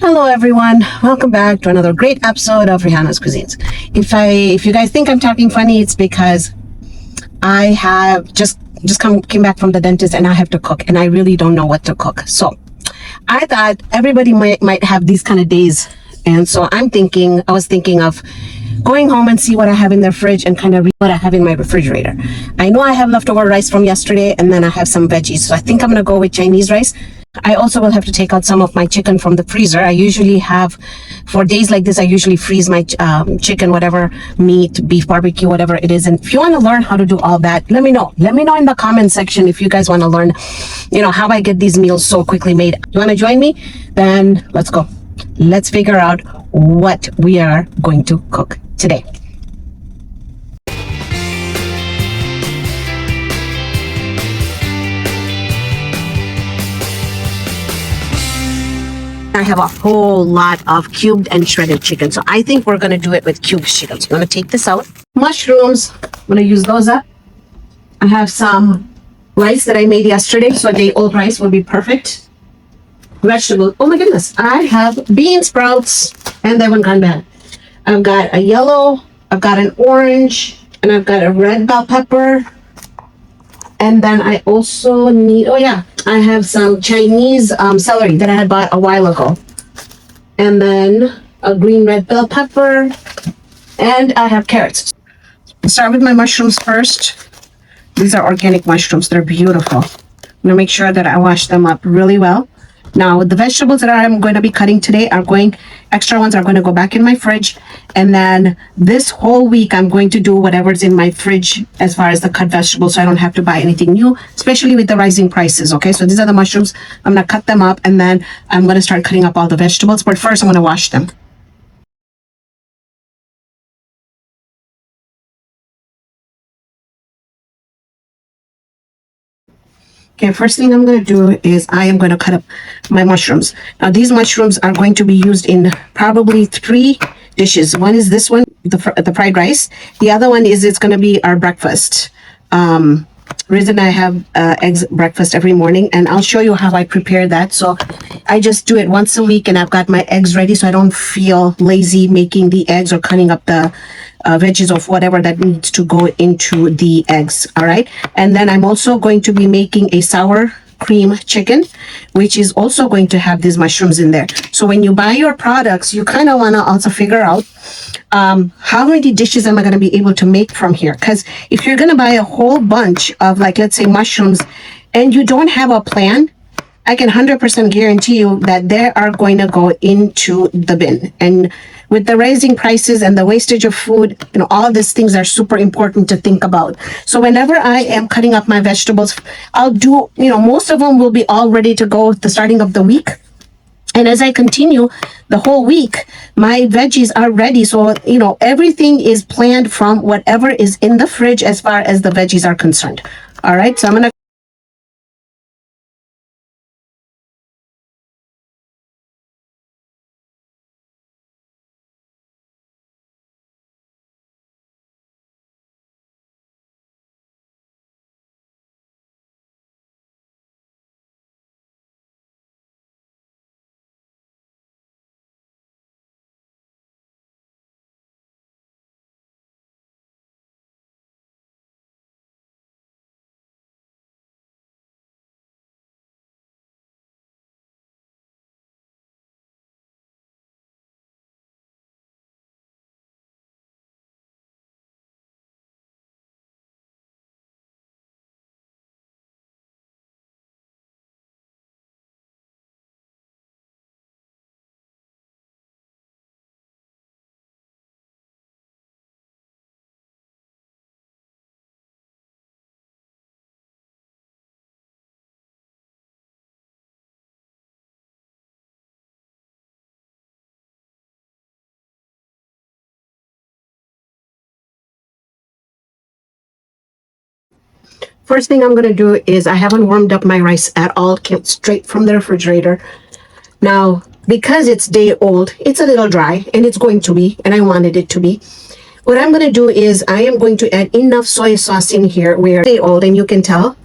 Hello everyone, welcome back to another great episode of Raihana's Cuisines. If you guys think I'm talking funny, it's because I have came back from the dentist and I have to cook and I really don't know what to cook. So I thought everybody might have these kind of days, and so I was thinking of going home and see what I have in the fridge and kind of read what I have in my refrigerator. I know I have leftover rice from yesterday and then I have some veggies, so I think I'm gonna go with Chinese rice. I also will have to take out some of my chicken from the freezer. I usually have, for days like this, I usually freeze my chicken, whatever, meat, beef, barbecue, whatever it is. And if you want to learn how to do all that, let me know. Let me know in the comment section if you guys want to learn, how I get these meals so quickly made. You want to join me? Then let's go. Let's figure out what we are going to cook today. I have a whole lot of cubed and shredded chicken. So I think we're going to do it with cubed chicken. So I'm going to take this out. Mushrooms, I'm going to use those up. I have some rice that I made yesterday. So a day old rice will be perfect. Vegetables. Oh my goodness. I have bean sprouts and they haven't gone bad. I've got a yellow, I've got an orange, and I've got a red bell pepper. And then I also need, I have some Chinese celery that I had bought a while ago. And then a green red bell pepper. And I have carrots. I'll start with my mushrooms first. These are organic mushrooms. They're beautiful. I'm going to make sure that I wash them up really well. Now, the vegetables that I'm going to be cutting today extra ones are going to go back in my fridge. And then this whole week, I'm going to do whatever's in my fridge as far as the cut vegetables, so I don't have to buy anything new, especially with the rising prices, okay? So these are the mushrooms. I'm going to cut them up, and then I'm going to start cutting up all the vegetables. But first, I'm going to wash them. Okay, first thing I'm going to do is I am going to cut up my mushrooms. Now, these mushrooms are going to be used in probably 3 dishes. One is this one, the fried rice. The other one is it's going to be our breakfast. Riz and I have eggs breakfast every morning, and I'll show you how I prepare that. So I just do it once a week, and I've got my eggs ready, so I don't feel lazy making the eggs or cutting up the veggies of whatever that needs to go into the eggs. All right. And then I'm also going to be making a sour cream chicken, which is also going to have these mushrooms in there. So when you buy your products, you kind of want to also figure out how many dishes am I going to be able to make from here? Because if you're going to buy a whole bunch of, like, let's say mushrooms, and you don't have a plan, I can 100% guarantee you that they are going to go into the bin. And with the rising prices and the wastage of food, all these things are super important to think about. So whenever I am cutting up my vegetables, I'll do, most of them will be all ready to go at the starting of the week. And as I continue the whole week, my veggies are ready. So, everything is planned from whatever is in the fridge as far as the veggies are concerned. All right. So I'm going to First thing I'm going to do is I haven't warmed up my rice at all. Came straight from the refrigerator. Now, because it's day old, it's a little dry, and it's going to be, and I wanted it to be. What I'm going to do is I am going to add enough soy sauce in here where it's day old, and you can tell.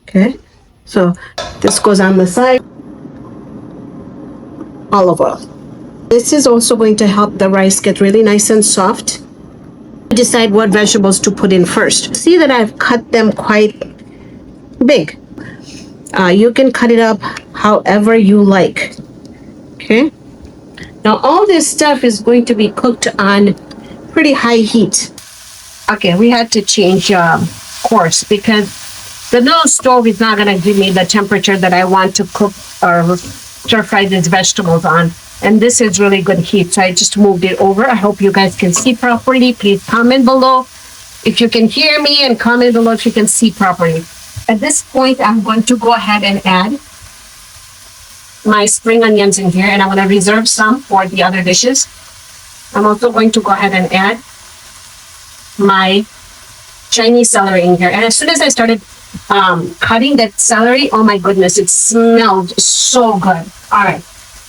Okay, so this goes on the side. olive oil. This is also going to help the rice get really nice and soft. Decide what vegetables to put in first. See that I've cut them quite big. You can cut it up however you like. Okay. Now all this stuff is going to be cooked on pretty high heat. Okay, we had to change course because the little stove is not going to give me the temperature that I want to cook or stir fry these vegetables on. And this is really good heat, so I just moved it over. I hope you guys can see properly. Please comment below if you can hear me, and comment below if you can see properly. At this point, I'm going to go ahead and add my spring onions in here, and I'm going to reserve some for the other dishes. I'm also going to go ahead and add my Chinese celery in here. And as soon as I started cutting that celery, oh my goodness, it smelled so good. All right,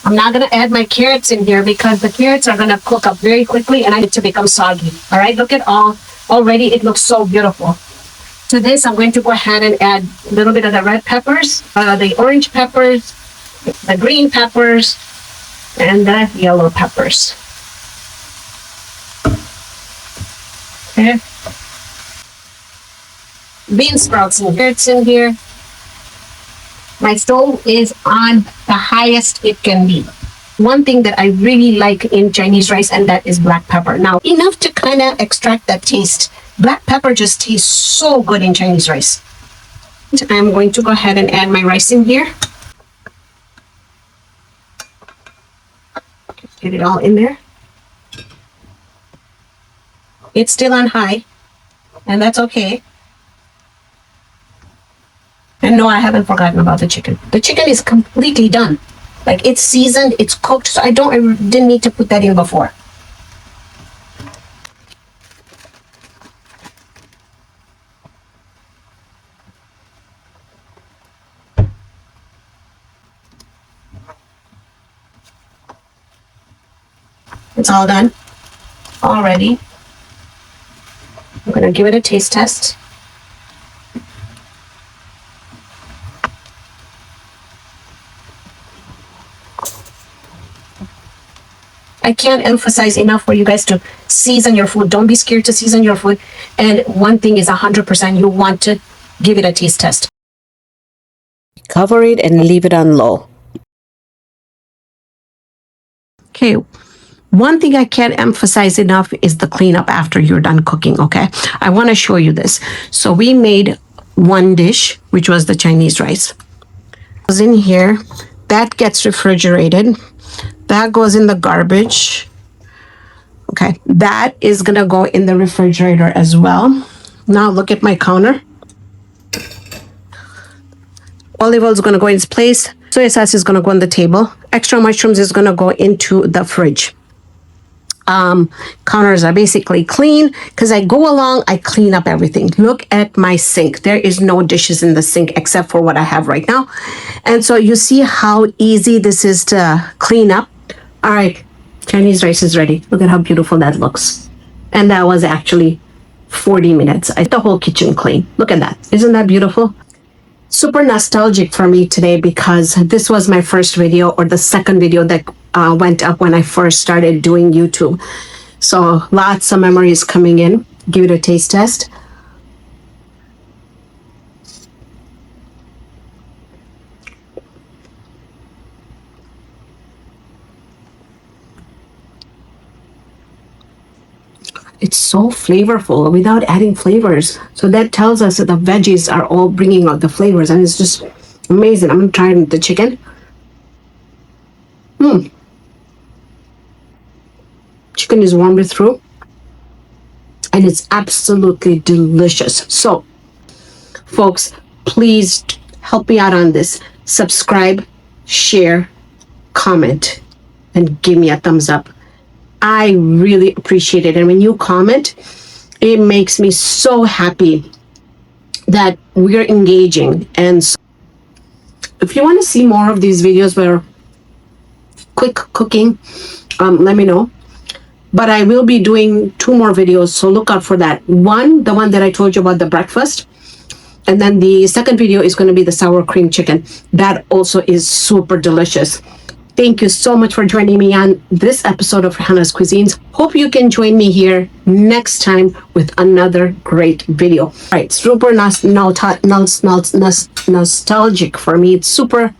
I'm not going to add my carrots in here because the carrots are going to cook up very quickly and I need it to become soggy. All right, look at already it looks so beautiful. To this, I'm going to go ahead and add a little bit of the red peppers, the orange peppers, the green peppers, and the yellow peppers. Okay. Bean sprouts and carrots in here. My stove is on the highest it can be. One thing that I really like in Chinese rice, and that is black pepper. Now, enough to kind of extract that taste. Black pepper just tastes so good in Chinese rice. I'm going to go ahead and add my rice in here. Get it all in there. It's still on high, and that's okay. And no, I haven't forgotten about the chicken. The chicken is completely done. Like, it's seasoned, it's cooked, so I didn't need to put that in before. It's all done already. I'm gonna give it a taste test. I can't emphasize enough for you guys to season your food. Don't be scared to season your food. And one thing is 100%, you want to give it a taste test. Cover it and leave it on low. Okay. One thing I can't emphasize enough is the cleanup after you're done cooking, okay? I want to show you this. So we made one dish, which was the Chinese rice. It was in here. That gets refrigerated. That goes in the garbage. Okay, that is gonna go in the refrigerator as well. Now look at my counter. Olive oil is gonna go in its place. Soy sauce is gonna go on the table. Extra mushrooms is gonna go into the fridge. Counters are basically clean because I go along, I clean up everything. Look at my sink. There is no dishes in the sink except for what I have right now. And so you see how easy this is to clean up. All right, Chinese rice is ready. Look at how beautiful that looks. And that was actually 40 minutes. I did the whole kitchen clean. Look at that. Isn't that beautiful? Super nostalgic for me today because this was my first video, or the second video that went up when I first started doing YouTube. So lots of memories coming in. Give it a taste test. It's so flavorful without adding flavors. So that tells us that the veggies are all bringing out the flavors, and it's just amazing. I'm gonna try the chicken. Chicken is warmed through, and it's absolutely delicious. So, folks, please help me out on this. Subscribe, share, comment, and give me a thumbs up. I really appreciate it. And when you comment, it makes me so happy that we're engaging. And so if you want to see more of these videos where quick cooking, let me know. But I will be doing 2 more videos, so look out for that. One, the one that I told you about the breakfast. And then the second video is going to be the sour cream chicken. That also is super delicious. Thank you so much for joining me on this episode of Raihana's Cuisines. Hope you can join me here next time with another great video. All right, super nostalgic for me. It's super